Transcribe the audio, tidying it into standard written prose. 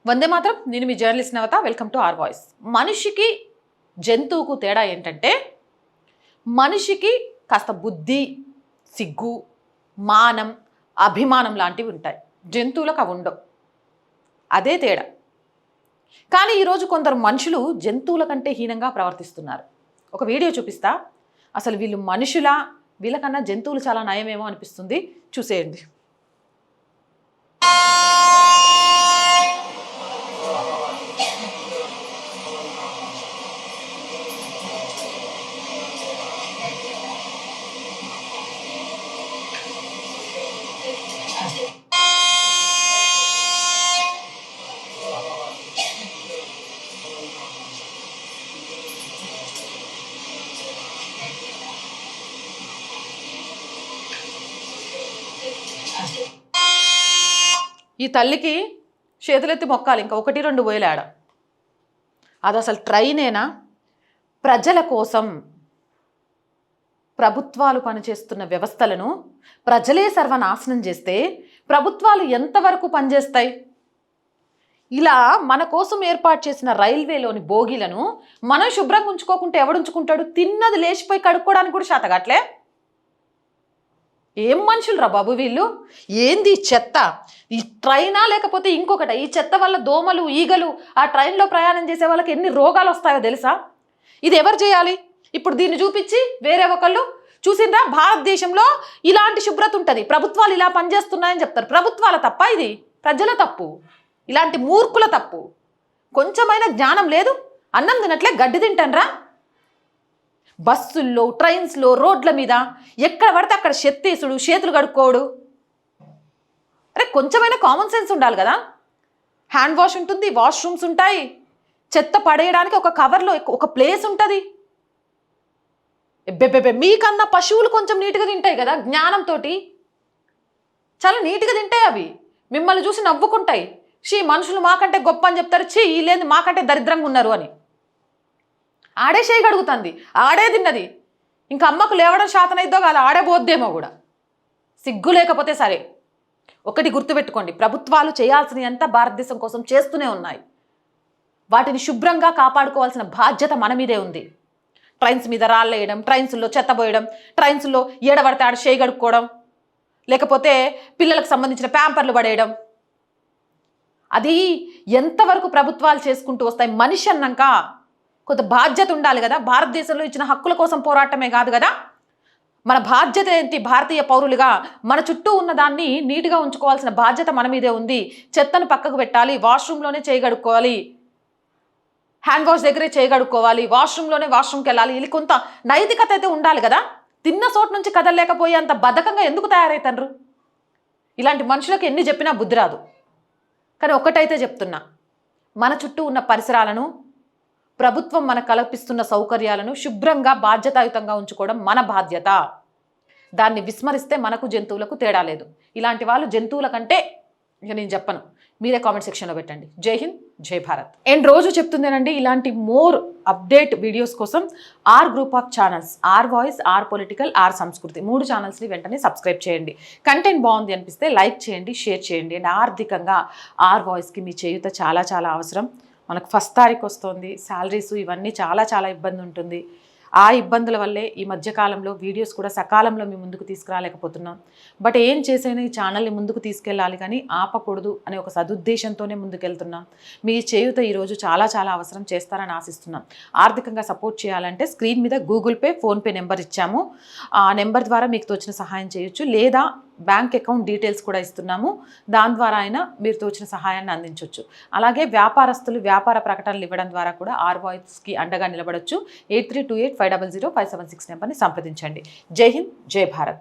వందే మాత్రం. నేను మీ journalist Navata. Welcome to R voice. మనిషికి జంతువుకు తేడా ఏంటంటే, మనిషికి కాస్త బుద్ధి, సిగ్గు, మానం, అభిమానం లాంటివి ఉంటాయి. జంతువులకు అవి ఉండవు. అదే తేడా. కానీ ఈరోజు కొందరు మనుషులు జంతువుల కంటే హీనంగా ప్రవర్తిస్తున్నారు. ఒక వీడియో చూపిస్తా. అసలు వీళ్ళు మనుషులా, వీళ్ళకన్నా జంతువులు చాలా నయమేమో అనిపిస్తుంది. చూసేయండి. ఈ తల్లికి చేతులెత్తి మొక్కాలి. ఇంకా 1-2 పోయలేడ. అది అసలు ట్రైనేనా? ప్రజల కోసం ప్రభుత్వాలు పనిచేస్తున్న వ్యవస్థలను ప్రజలే సర్వనాశనం చేస్తే ప్రభుత్వాలు ఎంతవరకు పనిచేస్తాయి? ఇలా మన కోసం ఏర్పాటు చేసిన రైల్వేలోని బోగీలను మనం శుభ్రంగా ఉంచుకోకుంటే ఎవడుంచుకుంటాడు? తిన్నది లేచిపోయి కడుక్కోవడానికి కూడా శాతగాట్లే. ఏం మనుషులు రా బాబు వీళ్ళు! ఏంది చెత్త? ఈ ట్రైనా లేకపోతే ఇంకొకట? ఈ చెత్త వల్ల దోమలు, ఈగలు ఆ ట్రైన్లో ప్రయాణం చేసే వాళ్ళకి ఎన్ని రోగాలు వస్తాయో తెలుసా? ఇది ఎవరు చేయాలి? ఇప్పుడు దీన్ని చూపించి వేరే ఒకళ్ళు చూసిండ్రా, భారతదేశంలో ఇలాంటి శుభ్రత ఉంటుంది, ప్రభుత్వాలు ఇలా పనిచేస్తున్నాయని చెప్తారు. ప్రభుత్వాల తప్ప ఇది? ప్రజల తప్పు. ఇలాంటి మూర్ఖుల తప్పు. కొంచెమైనా జ్ఞానం లేదు. అన్నం తినట్లే గడ్డి తింటాన్రా. బస్సుల్లో, ట్రైన్స్లో, రోడ్ల మీద ఎక్కడ పడితే అక్కడ చెత్తేసుడు, చేతులు కడుక్కోడు. అరే కొంచెమైనా కామన్ సెన్స్ ఉండాలి కదా. హ్యాండ్ వాష్ ఉంటుంది, వాష్రూమ్స్ ఉంటాయి, చెత్త పడేయడానికి ఒక కవర్లో ఒక ప్లేస్ ఉంటుంది. బెబ్బెబ్బే, మీకన్నా పశువులు కొంచెం నీట్గా తింటాయి కదా జ్ఞానంతో. చాలా నీట్గా తింటాయి అవి. మిమ్మల్ని చూసి నవ్వుకుంటాయి. మనుషులు మాకంటే గొప్ప అని చెప్తారు. వీళ్ళేంది మాకంటే దరిద్రంగా ఉన్నారు అని. ఆడే చేయగలుగుతుంది, ఆడే తిన్నది. ఇంకా అమ్మకు లేవడం శాతనైద్దో కాదు, ఆడే పోద్దేమో కూడా. సిగ్గు లేకపోతే సరే. ఒకటి గుర్తుపెట్టుకోండి, ప్రభుత్వాలు చేయాల్సినంత భారతదేశం కోసం చేస్తూనే ఉన్నాయి. వాటిని శుభ్రంగా కాపాడుకోవాల్సిన బాధ్యత మన మీదే ఉంది. ట్రైన్స్ మీద రాళ్ళు వేయడం, ట్రైన్స్లో చెత్త పోయడం, ట్రైన్స్లో ఏడబడితే ఆడ చేయగడుక్కోవడం, లేకపోతే పిల్లలకు సంబంధించిన ప్యాంపర్లు పడేయడం, అది ఎంతవరకు ప్రభుత్వాలు చేసుకుంటూ వస్తాయి? మనిషి అన్నాక కొంత బాధ్యత ఉండాలి కదా. భారతదేశంలో ఇచ్చిన హక్కుల కోసం పోరాటమే కాదు కదా. మన బాధ్యత ఏంటి? భారతీయ పౌరులుగా మన చుట్టూ ఉన్న దాన్ని నీట్గా ఉంచుకోవాల్సిన బాధ్యత మన మీదే ఉంది. చెత్తను పక్కకు పెట్టాలి, వాష్రూమ్లోనే చేయగడుక్కోవాలి, హ్యాండ్ వాష్ దగ్గరే చేయగడుక్కోవాలి, వాష్రూమ్కి వెళ్ళాలి. ఇది కొంత నైతికత అయితే ఉండాలి కదా. తిన్న చోటు నుంచి కదలలేకపోయే అంత బద్ధకంగా ఎందుకు తయారవుతారు? ఇలాంటి మనుషులకు ఎన్ని చెప్పినా బుద్ధి రాదు. కానీ ఒక్కటైతే చెప్తున్నా, మన చుట్టూ ఉన్న పరిసరాలను, ప్రభుత్వం మనకు కల్పిస్తున్న సౌకర్యాలను శుభ్రంగా బాధ్యతాయుతంగా ఉంచుకోవడం మన బాధ్యత. దాన్ని విస్మరిస్తే మనకు జంతువులకు తేడా లేదు. ఇలాంటి వాళ్ళు జంతువుల కంటే ఇక నేను చెప్పను, మీరే కామెంట్ సెక్షన్లో పెట్టండి. జై హింద్, జై భారత్. అండ్ రోజు చెప్తుందేనండి, ఇలాంటి మోర్ అప్డేట్ వీడియోస్ కోసం or group of channels, or voice, or political, or సంస్కృతి 3 ఛానల్స్ని వెంటనే సబ్స్క్రైబ్ చేయండి. కంటెంట్ బాగుంది అనిపిస్తే లైక్ చేయండి, షేర్ చేయండి. అండ్ ఆర్థికంగా ఆర్ వాయిస్కి మీ చేయూత చాలా చాలా అవసరం. మనకు 1st తారీఖు వస్తుంది, శాలరీస్ ఇవన్నీ చాలా చాలా ఇబ్బంది ఉంటుంది. ఆ ఇబ్బందుల వల్లే ఈ మధ్యకాలంలో వీడియోస్ కూడా సకాలంలో మీ ముందుకు తీసుకురాలేకపోతున్నాం. బట్ ఏం చేసైనా ఈ ఛానల్ని ముందుకు తీసుకెళ్ళాలి కానీ ఆపకూడదు అనే ఒక సదుద్దేశంతోనే ముందుకెళ్తున్నాం. మీ చేయూత ఈరోజు చాలా చాలా అవసరం, చేస్తారని ఆశిస్తున్నాం. ఆర్థికంగా సపోర్ట్ చేయాలంటే స్క్రీన్ మీద గూగుల్ పే, ఫోన్పే నెంబర్ ఇచ్చాము. ఆ నెంబర్ ద్వారా మీకు తోచిన సహాయం చేయొచ్చు, లేదా బ్యాంక్ అకౌంట్ డీటెయిల్స్ కూడా ఇస్తున్నాము. దాని ద్వారా అయినా మీరు తోచిన సహాయాన్ని అందించవచ్చు. అలాగే వ్యాపారస్తులు వ్యాపార ప్రకటనలు ఇవ్వడం ద్వారా కూడా ఆర్ వాయిస్కి అండగా నిలబడవచ్చు. 8328500576 నెంబర్ని సంప్రదించండి. జై హింద్, జై భారత్.